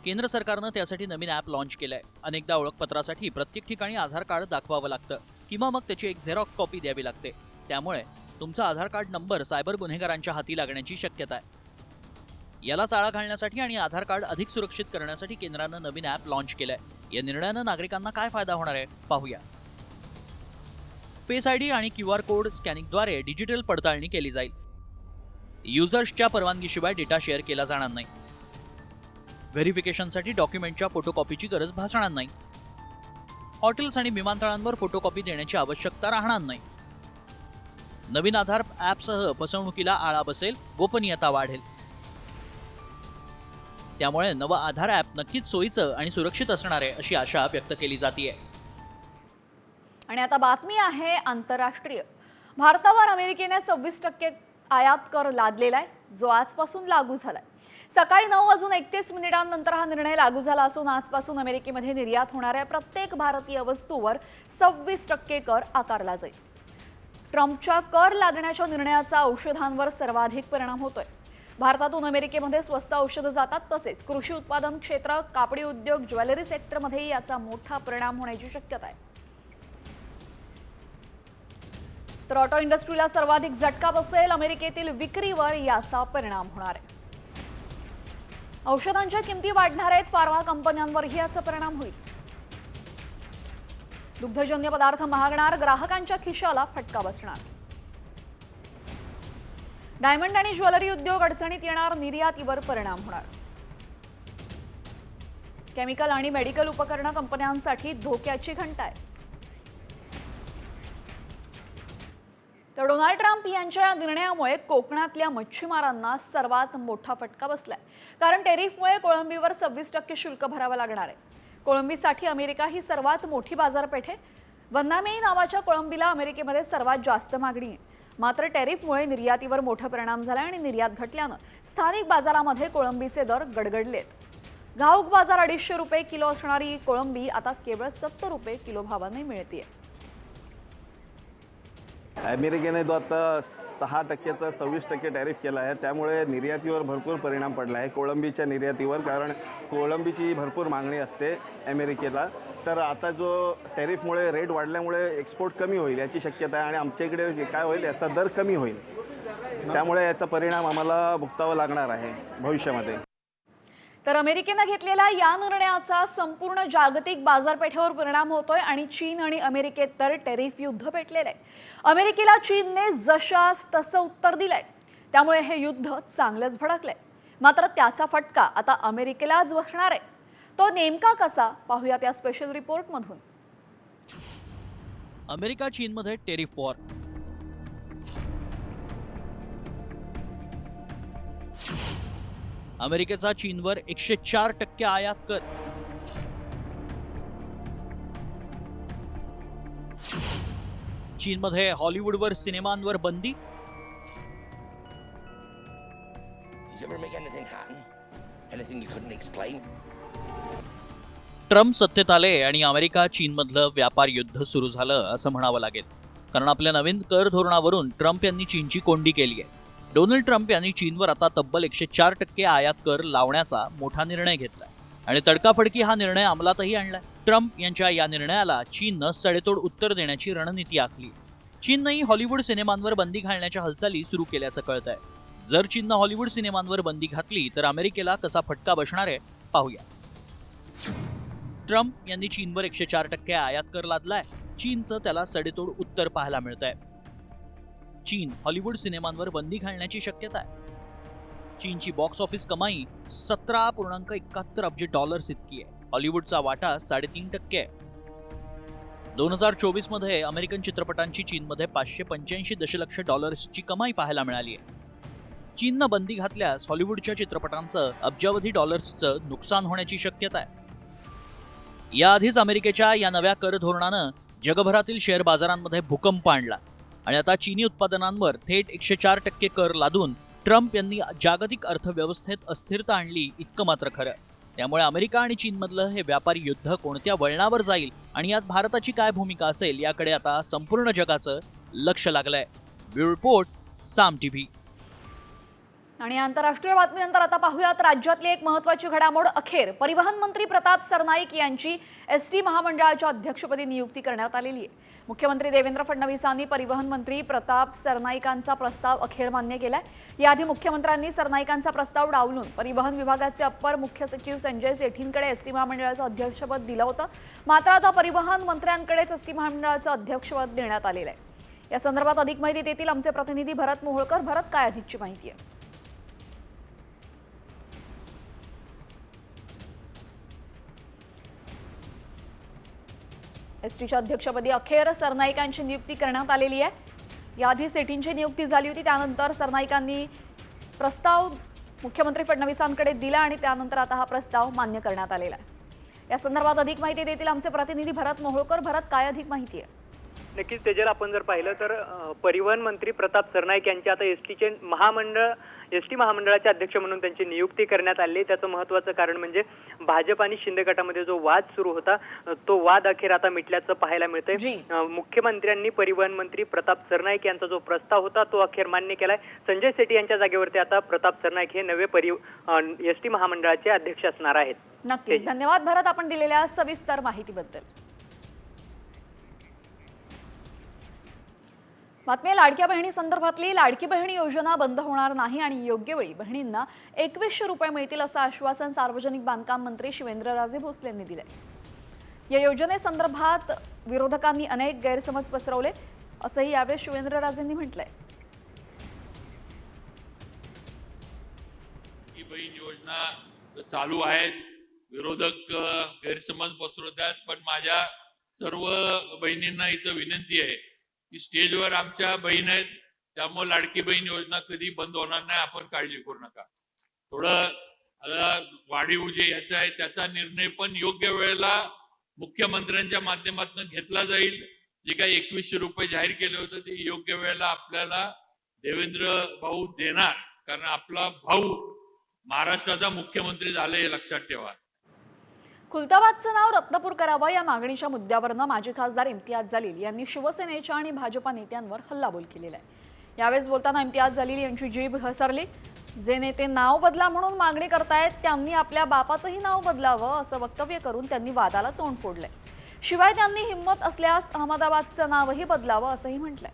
G: केंद्र सरकारनं त्यासाठी नवीन ॲप लॉन्च केलंय. अनेकदा ओळखपत्रासाठी प्रत्येक ठिकाणी आधार कार्ड दाखवावं लागतं किंवा मग त्याची एक झेरॉक्स कॉपी द्यावी लागते. त्यामुळे तुमचा आधार कार्ड नंबर सायबर गुन्हेगारांच्या हाती लागण्याची शक्यता आहे. याला आळा घालण्यासाठी आणि आधार कार्ड अधिक सुरक्षित करण्यासाठी केंद्रानं नवीन ॲप लॉन्च केलंय. या निर्णयानं नागरिकांना काय फायदा होणार आहे पाहूया. फेस आयडी आणि QR कोड स्कॅनिंगद्वारे डिजिटल पडताळणी केली जाईल. युजर्सच्या परवानगीशिवाय डेटा शेअर केला जाणार नाही. व्हेरिफिकेशनसाठी डॉक्युमेंटच्या फोटोकॉपीची गरज भासणार नाही. हॉटेल्स आणि विमानतळांवर फोटोकॉपी देण्याची आवश्यकता राहणार नाही. नवीन आधार ॲपसह फसवणुकीला आळा बसेल, गोपनीयता वाढेल. त्यामुळे नवं आधार ॲप नक्कीच सोयीचं आणि सुरक्षित असणार आहे अशी आशा व्यक्त केली जाते.
E: आणि आता बातमी आहे आंतरराष्ट्रीय. भारतावर अमेरिकेने 26% आयात कर लादलेला आहे, जो आजपासून लागू झालाय. सकाळी 9:31 हा निर्णय लागू झाला असून आजपासून अमेरिकेमध्ये निर्यात होणाऱ्या प्रत्येक भारतीय वस्तूवर 26% कर आकारला जाईल. ट्रम्पच्या कर लादण्याच्या निर्णयाचा औषधांवर सर्वाधिक परिणाम होतोय. भारतातून अमेरिकेमध्ये स्वस्त औषधं जातात, तसेच कृषी उत्पादन क्षेत्र, कापडी उद्योग, ज्वेलरी सेक्टरमध्ये याचा मोठा परिणाम होण्याची शक्यता आहे. तर ऑटो इंडस्ट्रीला सर्वाधिक झटका बसेल. अमेरिकेतील विक्रीवर याचा परिणाम होणार आहे. औषधांच्या किमती वाढणार आहेत, फार्मा कंपन्यांवरही याचा परिणाम होईल. दुग्धजन्य पदार्थ महागणार, ग्राहकांच्या खिशाला फटका बसणार. डायमंड आणि ज्वेलरी उद्योग अडचणीत येणार, निर्यातीवर परिणाम होणार. केमिकल आणि मेडिकल उपकरण कंपन्यांसाठी धोक्याची घंटा आहे. तर डोनाल्ड ट्रम्प यांच्या या निर्णयामुळे कोकणातल्या मच्छीमारांना सर्वात मोठा फटका बसलाय. कारण टेरिफमुळे कोळंबीवर 26% शुल्क भरावं लागणार आहे. कोळंबीसाठी अमेरिका ही सर्वात मोठी बाजारपेठ आहे. वन्नामेई नावाच्या कोळंबीला अमेरिकेमध्ये सर्वात जास्त मागणी आहे. मात्र टेरिफमुळे निर्यातीवर मोठा परिणाम झाला आणि निर्यात घटल्यानं स्थानिक बाजारामध्ये कोळंबीचे दर गडगडलेत. घाऊक बाजार 250 रुपये किलो असणारी कोळंबी आता केवळ 70 रुपये किलो भावाने मिळते.
S: अमेरिकेने जो आता 6%चा 26% टॅरिफ केला आहे, त्यामुळे निर्यातीवर भरपूर परिणाम पडला आहे, कोळंबीच्या निर्यातीवर. कारण कोळंबीची भरपूर मागणी असते अमेरिकेला. तर आता जो टॅरिफमुळे रेट वाढल्यामुळे एक्सपोर्ट कमी होईल याची शक्यता आहे आणि आमच्या इकडे काय होईल, याचा दर कमी होईल. त्यामुळे याचा परिणाम आम्हाला भुगतावा लागणार आहे भविष्यामध्ये.
E: तर अमेरिकेनं घेतलेल्या या निर्णयाचा संपूर्ण जागतिक बाजारपेठेवर परिणाम होतोय आणि चीन आणि अमेरिकेत तर टेरिफ युद्ध पेटलेलं आहे. अमेरिकेला चीनने जशास तसं उत्तर दिलंय, त्यामुळे हे युद्ध चांगलंच भडकलंय. मात्र त्याचा फटका आता अमेरिकेलाच बसणार आहे. तो नेमका कसा पाहूयात या स्पेशल रिपोर्टमधून.
G: अमेरिका चीनमध्ये टेरिफ वॉर. अमेरिकेचा चीनवर 104% आयात कर. चीनमध्ये हॉलिवूडवर सिनेमांवर बंदी. ट्रम्प सत्तेत आले आणि अमेरिका चीनमधलं व्यापार युद्ध सुरू झालं असं म्हणावं लागेल. कारण आपल्या नवीन कर धोरणावरून ट्रम्प यांनी चीनची कोंडी केली आहे. डोनाल्ड ट्रम्प यांनी चीनवर आता तब्बल 104% आयात कर लावण्याचा मोठा निर्णय घेतलाय आणि तडकाफडकी हा निर्णय अंमलातही आणलाय. ट्रम्प यांच्या या निर्णयाला चीननं सडेतोड उत्तर देण्याची रणनीती आखली. चीननंही हॉलिवूड सिनेमांवर बंदी घालण्याच्या हालचाली सुरू केल्याचं कळतंय. जर चीननं हॉलिवूड सिनेमांवर बंदी घातली तर अमेरिकेला कसा फटका बसणार आहे पाहूया. ट्रम्प यांनी चीनवर 104% आयात कर लादलाय. चीनचं त्याला सडेतोड उत्तर पाहायला मिळतंय. चीन हॉलिवूड सिनेमांवर बंदी घालण्याची शक्यता आहे. चीनची बॉक्स ऑफिस कमाई $17.71 अब्ज इतकी आहे. हॉलिवूडचा वाटा 3.5% आहे. 2024 मध्ये अमेरिकन चित्रपटांची चीनमध्ये $585 दशलक्ष कमाई पाहायला मिळाली आहे. चीननं बंदी घातल्यास हॉलिवूडच्या चित्रपटांचं अब्जावधी डॉलर्सचं नुकसान होण्याची शक्यता आहे. याआधीच अमेरिकेच्या या नव्या कर धोरणानं जगभरातील शेअर बाजारांमध्ये भूकंप आणला आणि आता चीनी उत्पादनांवर थेट 104% कर लादून ट्रम्प यांनी जागतिक अर्थव्यवस्थेत अस्थिरता आणली इतकं मात्र खरं. त्यामुळे अमेरिका आणि चीनमधलं हे व्यापारी युद्ध कोणत्या वळणावर जाईल आणि यात भारताची काय भूमिका असेल याकडे आता संपूर्ण जगाचं लक्ष लागलंय. ब्युरो रिपोर्ट, साम टीव्ही.
E: आणि आंतरराष्ट्रीय बातमीनंतर आता पाहूयात राज्यातली एक महत्त्वाची घडामोड. अखेर परिवहन मंत्री प्रताप सरनाईक यांची एसटी महामंडळाच्या अध्यक्षपदी नियुक्ती करण्यात आलेली आहे. मुख्यमंत्री देवेंद्र फडणवीसांनी परिवहन मंत्री प्रताप सरनाईकांचा प्रस्ताव अखेर मान्य केलाय. याआधी मुख्यमंत्र्यांनी सरनाईकांचा प्रस्ताव डावलून परिवहन विभागाचे अप्पर मुख्य सचिव संजय सेठींकडे एसटी महामंडळाचं अध्यक्षपद दिलं होतं. मात्र आता परिवहन मंत्र्यांकडेच एसटी महामंडळाचं अध्यक्षपद देण्यात आलेलं आहे. या संदर्भात अधिक माहिती देतील आमचे प्रतिनिधी भरत मोहोळकर. भरत, काय अधिकची माहिती आहे? एसटीच्या अध्यक्षपदी अखेर सरनाईकांची नियुक्ती करण्यात आलेली आहे. याआधी सेठींची नियुक्ती झाली होती. त्यानंतर सरनाईकांनी प्रस्ताव मुख्यमंत्री फडणवीसांकडे दिला आणि त्यानंतर आता हा प्रस्ताव मान्य करण्यात आलेला आहे. या संदर्भात अधिक माहिती देतील आमचे प्रतिनिधी भरत मोहोळकर. भरत, काय अधिक माहिती आहे?
T: नक्कीच तेजल, आपण जर पाहिलं तर परिवहन मंत्री प्रताप सरनाईक यांची आता एसटी महामंडळाचे अध्यक्ष म्हणून त्यांची नियुक्ती करण्यात आली. त्याचं महत्त्वाचं कारण म्हणजे भाजप आणि शिंदे गटामध्ये जो वाद सुरू होता तो वाद अखेर आता मिटल्याचं पाहायला मिळतंय. मुख्यमंत्र्यांनी परिवहन मंत्री प्रताप सरनाईक यांचा जो प्रस्ताव होता तो अखेर मान्य केलाय. संजय सेठी यांच्या जागेवरती आता प्रताप सरनाईक हे नवे एसटी महामंडळाचे अध्यक्ष असणार आहेत.
E: नक्कीच, धन्यवाद भरत आपण दिलेल्या सविस्तर माहितीबद्दल. बातमी लाडक्या बहिणी संदर्भातली. लाडकी बहिणी योजना बंद होणार नाही आणि योग्य वेळी बहिणींना 2100 रुपये मिळतील असं आश्वासन सार्वजनिक बांधकाम मंत्री शिवेंद्रराजे भोसले यांनी दिलंय. या योजनेसंदर्भात विरोधकांनी अनेक गैरसमज पसरवले असंही यावेळी शिवेंद्रराजेंनी म्हटलंय.
U: ही बहीण योजना चालू आहे. विरोधक गैरसमज पसरवतात, पण माझ्या सर्व बहिणींना इथं विनंती आहे की स्टेजवर आमच्या बहीण आहेत, त्यामुळे लाडकी बहीण योजना कधी बंद होणार नाही. आपण काळजी करू नका. थोडं वाढीव जे याचा आहे त्याचा निर्णय पण योग्य वेळेला मुख्यमंत्र्यांच्या माध्यमातून घेतला जाईल. जे काही 2100 रुपये जाहीर केले होते ते योग्य वेळेला आपल्याला देवेंद्र भाऊ देणार, कारण आपला भाऊ महाराष्ट्राचा मुख्यमंत्री झाले हे लक्षात ठेवा.
E: खुलताबादचं नाव रत्नपूर करावं या मागणीच्या मुद्द्यावरनं माजी खासदार इम्तियाज जलील यांनी शिवसेनेच्या आणि भाजपा नेत्यांवर हल्लाबोल केलेला आहे. यावेळेस बोलताना इम्तियाज जलील यांची जीभ घसरली. जे नेते नाव बदला म्हणून मागणी करतायत त्यांनी आपल्या बापाचंही नाव बदलावं असं वक्तव्य करून त्यांनी वादाला तोंड फोडलंय. शिवाय त्यांनी हिम्मत असल्यास अहमदाबादचं नावही बदलावं असंही म्हटलंय.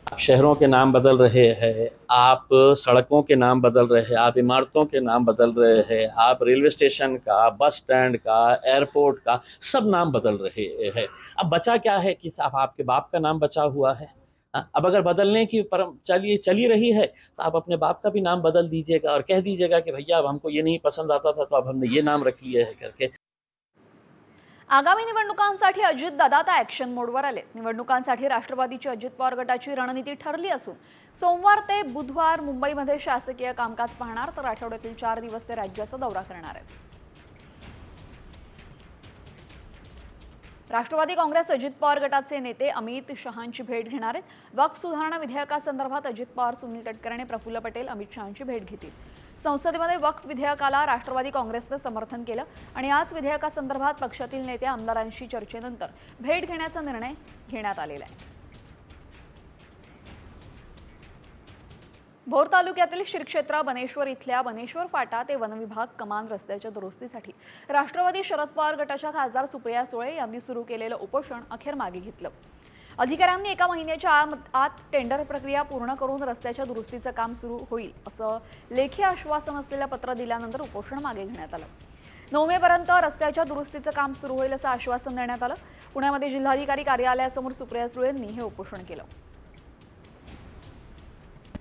B: आप शहरों के नाम बदल रहे हैं, आप सड़कों के नाम बदल रहे हैं, आप इमारतों के नाम बदल रहे हैं, आप रेलवे स्टेशन का, बस स्टैंड का, एयरपोर्ट का, सब नाम बदल रहे हैं। अब बचा क्या है कि साहब आपके बाप का नाम बचा हुआ है। अब अगर बदलने की चली रही है तो आप अपने बाप का भी नाम बदल दीजिएगा और कह दीजिएगा कि भैया अब हमको ये नहीं पसंद आता था तो अब हमने ये नाम रख लिया है करके।
E: आगामी निवडणुकांसाठी अजितदादा आता ॲक्शन मोडवर आले। निवडणुकांसाठी राष्ट्रवादीची अजित पवार गटाची रणनीती ठरली असून सोमवार ते बुधवार मुंबईमध्ये शासकीय कामकाज पाहणार, तर आठवड्यातील 4 दिवस ते राज्याचा दौरा करणार आहेत। राष्ट्रवादी काँग्रेस अजित पवार गटाचे नेते अमित शहांची भेट घेणार आहेत। वक्फ सुधारणा विधेयकासंदर्भात अजित पवार, सुनील तटकरे आणि प्रफुल्ल पटेल अमित शहांची भेट घेतील। संसदेमध्ये वक्फ विधेयकाला राष्ट्रवादी काँग्रेसने समर्थन केलं आणि आज विधेयकासंदर्भात पक्षातील नेते आमदारांशी चर्चेनंतर भेट घेण्याचा निर्णय घेण्यात आलेला आहे। भोर तालुक्यातील श्रीक्षेत्र बनेश्वर इथल्या बनेश्वर फाटा ते वनविभाग कमान रस्त्याच्या दुरुस्तीसाठी राष्ट्रवादी शरद पवार गटाच्या खासदार सुप्रिया सुळे यांनी सुरू केलेलं उपोषण अखेर मागे घेतलं। अधिकाऱ्यांनी 1 महिन्याच्या आत टेंडर प्रक्रिया पूर्ण करून रस्त्याच्या दुरुस्तीचं काम सुरू होईल असं लेखी आश्वासन असलेलं पत्र दिल्यानंतर उपोषण मागे घेण्यात आलं। 9 मेपर्यंत रस्त्याच्या दुरुस्तीचं काम सुरू होईल असं आश्वासन देण्यात आलं। पुण्यामध्ये जिल्हाधिकारी कार्यालयासमोर सुप्रिया सुळेंनी हे उपोषण केलं।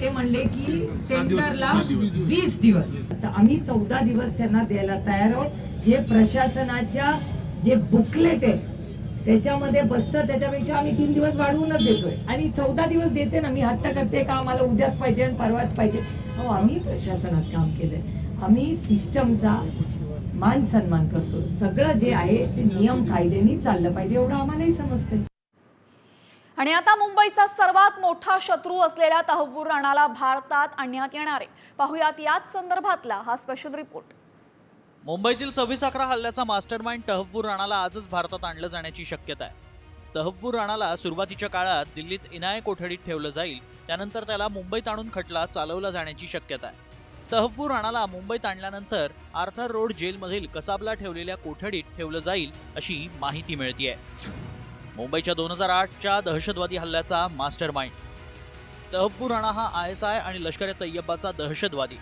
V: ते म्हणले की टेंडरला 20 दिवस, तर आम्ही 14 दिवस त्यांना द्यायला तयार आहोत। जे प्रशासनाच्या जे बुकलेट आहे त्याच्यामध्ये बसतं, त्याच्यापेक्षा आम्ही 3 दिवस वाढवूनच देतोय आणि 14 दिवस देते ना। मी हट्ट करते का आम्हाला उद्याच पाहिजे आणि परवाच पाहिजे? हो, आम्ही प्रशासनात काम केलंय, आम्ही सिस्टमचा मान सन्मान करतो। सगळं जे आहे ते नियम कायद्याने चाललं पाहिजे एवढं आम्हालाही समजतंय।
E: आणि आता मुंबईचा सर्वात मोठा शत्रू असलेल्या तहव्वूर राणाला भारतात आणण्यात येणार आहे। पाहुयात याच संदर्भातला हा स्पेशल रिपोर्ट।
G: मुंबईतील 26/11 हल्ल्याचा मास्टरमाइंड तहव्वूर राणाला आजच भारतात आणलं जाण्याची शक्यता आहे। तहव्वूर राणाला सुरुवातीच्या काळात दिल्लीत इनाय कोठडीत ठेवलं जाईल, त्यानंतर त्याला मुंबईत आणून खटला चालवला जाण्याची शक्यता आहे। तहव्वूर राणाला मुंबईत आणल्यानंतर आर्थर रोड जेलमधील कसाबला ठेवलेल्या कोठडीत ठेवलं जाईल अशी माहिती मिळतेय। मुंबईच्या 2008च्या दहशतवादी हल्ल्याचा मास्टरमाइंड तहव्वूर राणा हा ISI आणि लष्कर ए तय्यबाचा दहशतवादी।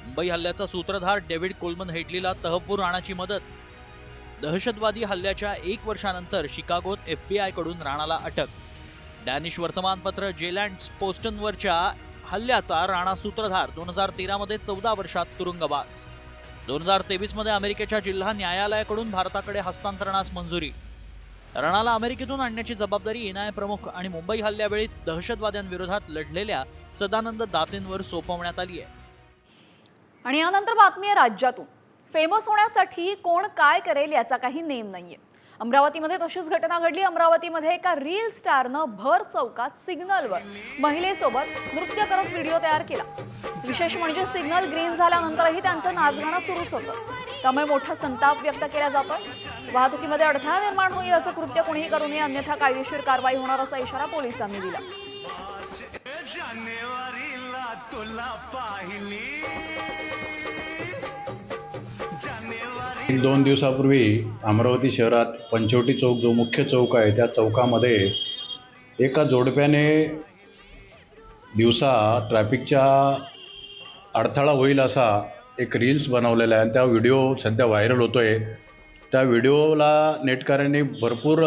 G: मुंबई हल्ल्याचा सूत्रधार डेव्हिड कोलमन हेडलीला तहव्वूर राणाची मदत। दहशतवादी हल्ल्याच्या 1 वर्षानंतर शिकागोत FBI कडून राणाला अटक। डॅनिश वर्तमानपत्र जेलँड पोस्टनवरच्या हल्ल्याचा राणा सूत्रधार। 2013 मध्ये 14 वर्षात तुरुंगवास। 2023 मध्ये अमेरिकेच्या जिल्हा न्यायालयाकडून भारताकडे हस्तांतरणास मंजुरी। राणाला अमेरिकेतून आणण्याची जबाबदारी एनआयए प्रमुख आणि मुंबई हल्ल्यावेळी दहशतवाद्यांविरोधात लढलेल्या सदानंद दातेंवर सोपवण्यात आली आहे।
E: आणि यानंतर बातमी आहे राज्यातून। फेमस होण्यासाठी कोण काय करेल याचा काही नेम नाहीये। अमरावतीमध्ये तशीच घटना घडली। अमरावतीमध्ये एका रील स्टारनं भर चौकात सिग्नलवर महिलेसोबत नृत्य करत व्हिडिओ तयार केला। विशेष म्हणजे सिग्नल ग्रीन झाल्यानंतरही त्यांचं नाचगाणं सुरूच होतं, त्यामुळे मोठा संताप व्यक्त केला जातोय। वाहतुकीमध्ये अडथळा निर्माण होईल असं कृत्य कोणीही करू नये, अन्यथा कायदेशीर कारवाई होणार असा इशारा पोलिसांनी दिला।
W: 2 दिवसापूर्वी अमरावती शहरात पंचवटी चौक जो मुख्य चौक आहे त्या चौकामध्ये एका जोडप्याने दिवसा ट्रॅफिकच्या अडथळा होईल असा एक रील्स बनवलेला आहे आणि त्या व्हिडिओ सध्या व्हायरल होतोय। त्या व्हिडिओला नेटकऱ्यांनी भरपूर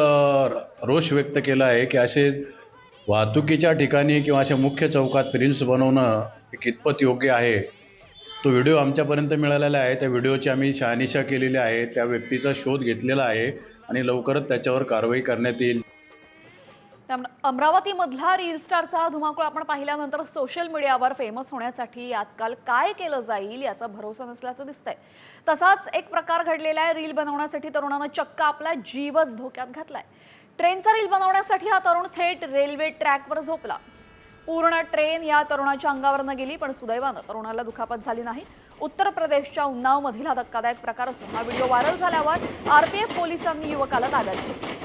W: रोष व्यक्त केला आहे की असे वाहतुकीच्या ठिकाणी किंवा अशा मुख्य चौकात रील्स बनवणं कितपत योग्य आहे। तो व्हिडिओ आमच्यापर्यंत मिळालेला आहे। त्या व्हिडिओची आम्ही शहानिशा केलेली आहे, त्या व्यक्तीचा शोध घेतलेला आहे आणि लवकरच त्याच्यावर कारवाई करण्यात येईल।
E: अमरावतीमधला रील स्टारचा धुमाकूळ आपण पाहिल्यानंतर सोशल मीडियावर फेमस होण्यासाठी आजकाल काय केलं जाईल याचा भरोसा नसल्याचं दिसतंय। तसाच एक प्रकार घडलेला आहे। रील बनवण्यासाठी तरुणानं चक्क आपला जीवच धोक्यात घातलाय। ट्रेनचा रील बनवण्यासाठी हा तरुण थेट रेल्वे ट्रॅकवर झोपला। पूर्ण ट्रेन या तरुणाच्या अंगावरनं गेली, पण सुदैवानं तरुणाला दुखापत झाली नाही। उत्तर प्रदेशच्या उन्नाव मधील हा धक्कादायक प्रकार असून हा व्हिडिओ व्हायरल झाल्यावर RPF पोलिसांनी युवकाला ताब्यात घेतलं।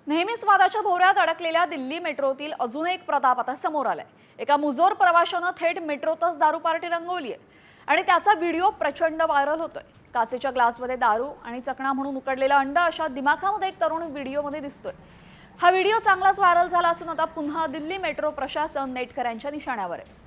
E: नेहमीच वादाच्या भोवऱ्यात अडकलेल्या दिल्ली मेट्रोतील अजून एक प्रताप आता समोर आलाय। एका मुजोर प्रवाशानं थेट मेट्रोतच दारू पार्टी रंगवली आहे। आणि त्याचा व्हिडिओ प्रचंड व्हायरल होतोय. काचेच्या ग्लासमध्ये दारू आणि चकणा म्हणून उकडलेलं अंड अशा दिमाखामध्ये एक तरुण व्हिडिओमध्ये दिसतोय. हा व्हिडिओ चांगलाच व्हायरल झाला असून आता पुन्हा दिल्ली मेट्रो प्रशासन नेटकऱ्यांच्या निशाण्यावर आहे.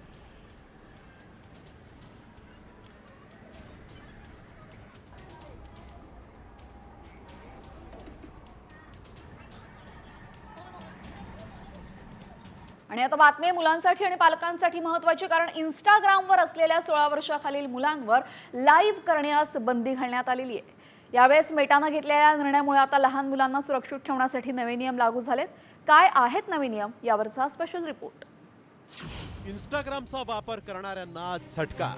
E: आणि आता बातमी मुलांसाठी आणि पालकांसाठी महत्त्वाची, कारण इंस्टाग्रामवर असलेल्या 16 वर्षाखालील मुलांवर लाईव्ह करण्यास बंदी घालण्यात आलेली आहे. यावेळेस मेटानं घेतलेल्या निर्णयामुळे आता लहान मुलांना सुरक्षित ठेवण्यासाठी नवे नियम लागू झालेत. काय आहेत नवे नियम यावरचा स्पेशल रिपोर्ट.
A: इंस्टाग्रामचा वापर करणाऱ्यांना झटका.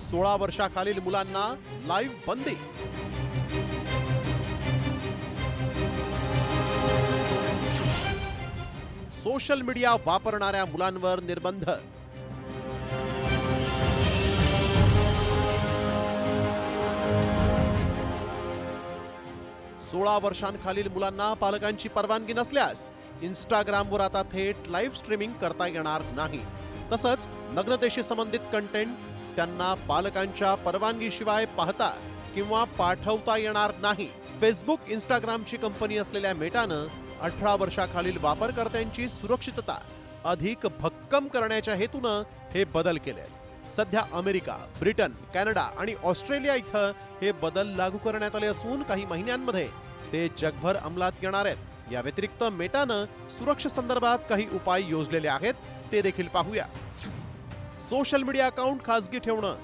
A: सोळा वर्षाखालील मुलांना लाईव्ह बंदी. सोशल मीडिया वापरणाऱ्या मुलांवर निर्बंध. सोळा वर्षांखालील मुलांना पालकांची परवानगी नसल्यास इंस्टाग्रामवर आता थेट लाईव्ह स्ट्रीमिंग करता येणार नाही. तसंच नग्नतेशी संबंधित कंटेंट त्यांना पालकांच्या परवानगीशिवाय पाहता किंवा पाठवता येणार नाही. फेसबुक इंस्टाग्रामची कंपनी असलेल्या मेटानं 18 वर्षाखालील वापरकर्त्यांची सुरक्षितता अधिक भक्कम करण्याच्या हेतूनं हे बदल केले. सध्या अमेरिका, ब्रिटन, कॅनडा आणि ऑस्ट्रेलिया इथं हे बदल लागू करण्यात आले असून काही महिन्यांमध्ये ते जगभर अंमलात येणार आहेत. या व्यतिरिक्त मेटानं सुरक्षेसंदर्भात काही उपाय योजलेले आहेत, ते देखील पाहूया. सोशल मीडिया अकाउंट खासगी ठेवणं,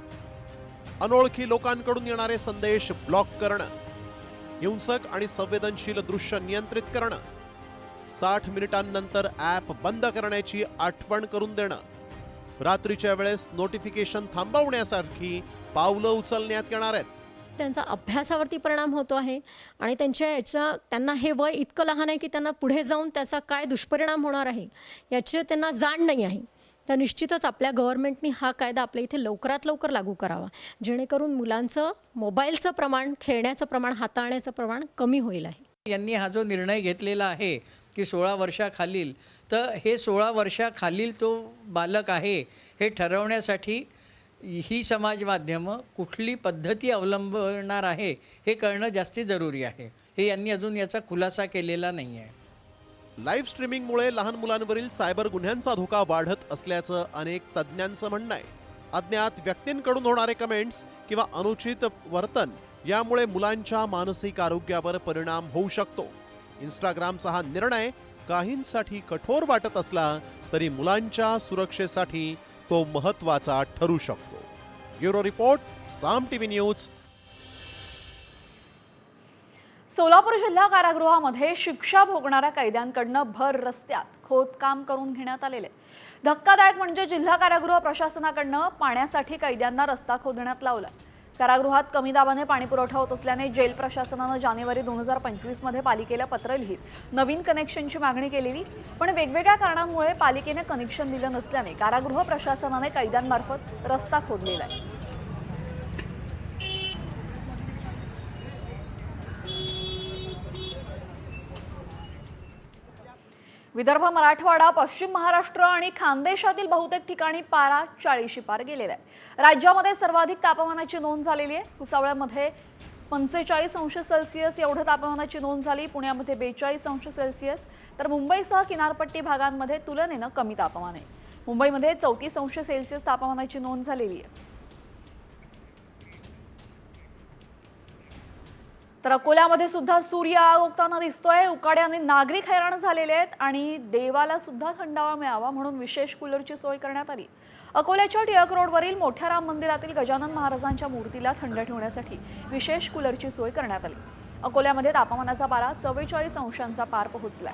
A: अनोळखी लोकांकडून येणारे संदेश ब्लॉक करणं, हिंसक आणि संवेदनशील दृश्य नियंत्रित करणं, 60 मिनिटांनंतर ॲप बंद करण्याची आठवण करून देणं, रात्रीच्या वेळेस नोटिफिकेशन थांबवण्यासारखी पावलं उचलण्यात येणार आहेत.
C: त्यांचा अभ्यासावरती परिणाम होतो आहे आणि त्यांना हे वय इतकं लहान आहे की त्यांना पुढे जाऊन त्याचा काय दुष्परिणाम होणार आहे याची त्यांना जाण नाही आहे. तर निश्चितच आपल्या गव्हर्नमेंटनी हा कायदा आपल्या इथे लवकरात लवकर लागू करावा, जेणेकरून मुलांचं मोबाईलचं प्रमाण, खेळण्याचं प्रमाण, हाताळण्याचं प्रमाण कमी होईल आहे.
D: यांनी हा जो निर्णय घेतलेला आहे की 16 वर्षाखालील, तर हे 16 वर्षाखालील तो बालक आहे हे ठरवण्यासाठी ही समाज माध्यमं कुठली पद्धती अवलंबणार आहे हे कळणं जास्ती जरुरी आहे. हे यांनी अजून याचा खुलासा केलेला नाही आहे.
A: लाईव्ह स्ट्रीमिंगमुळे लहान मुलांवरील सायबर गुन्ह्यांचा धोका वाढत असल्याचं अनेक तज्ज्ञांचं म्हणणं आहे. अज्ञात व्यक्तींकडून होणारे कमेंट्स किंवा अनुचित वर्तन यामुळे मुलांच्या मानसिक आरोग्यावर परिणाम होऊ शकतो. इंस्टाग्रामचा हा निर्णय काहींसाठी कठोर वाटत असला तरी मुलांच्या सुरक्षेसाठी तो महत्त्वाचा ठरू शकतो. ब्युरो रिपोर्ट, साम टीव्ही न्यूज.
E: सोलापूर जिल्हा कारागृहामध्ये शिक्षा भोगणाऱ्या कैद्यांकडनं भर रस्त्यात खोदकाम करून घेण्यात आलेले. धक्कादायक म्हणजे जिल्हा कारागृह प्रशासनाकडनं पाण्यासाठी कैद्यांना रस्ता खोदण्यात लावला. कारागृहात कमी दाबाने पाणी पुरवठा होत असल्याने जेल प्रशासनानं जानेवारी 2025 मध्ये पालिकेला पत्र लिहित नवीन कनेक्शनची मागणी केलेली, पण वेगवेगळ्या कारणांमुळे पालिकेने कनेक्शन दिलं नसल्याने कारागृह प्रशासनाने कैद्यांमार्फत रस्ता खोदलेला आहे. विदर्भ, मराठवाडा, पश्चिम महाराष्ट्र आणि खानदेशातील बहुतेक ठिकाणी पारा 40 पार गेलेला आहे. राज्यामध्ये सर्वाधिक तापमानाची नोंद झालेली आहे. भुसावळमध्ये 45 अंश सेल्सिअस एवढं तापमानाची नोंद झाली. पुण्यामध्ये 42 अंश सेल्सिअस, तर मुंबईसह किनारपट्टी भागांमध्ये तुलनेनं कमी तापमान आहे. मुंबईमध्ये 34 अंश सेल्सिअस तापमानाची नोंद झालेली आहे. तर अकोल्यामध्ये सुद्धा सूर्य उगताना दिसतोय. उकाड्याने नागरिक हैराण झालेले आहेत आणि देवाला सुद्धा थंडावा मिळावा म्हणून विशेष कूलरची सोय करण्यात आली. अकोल्याच्या टिळक रोडवरील मोठ्या राम मंदिरातील गजानन महाराजांच्या मूर्तीला थंड ठेवण्यासाठी विशेष कूलरची सोय करण्यात आली. अकोल्यामध्ये तापमानाचा पारा 44 अंशांचा पार पोहोचलाय.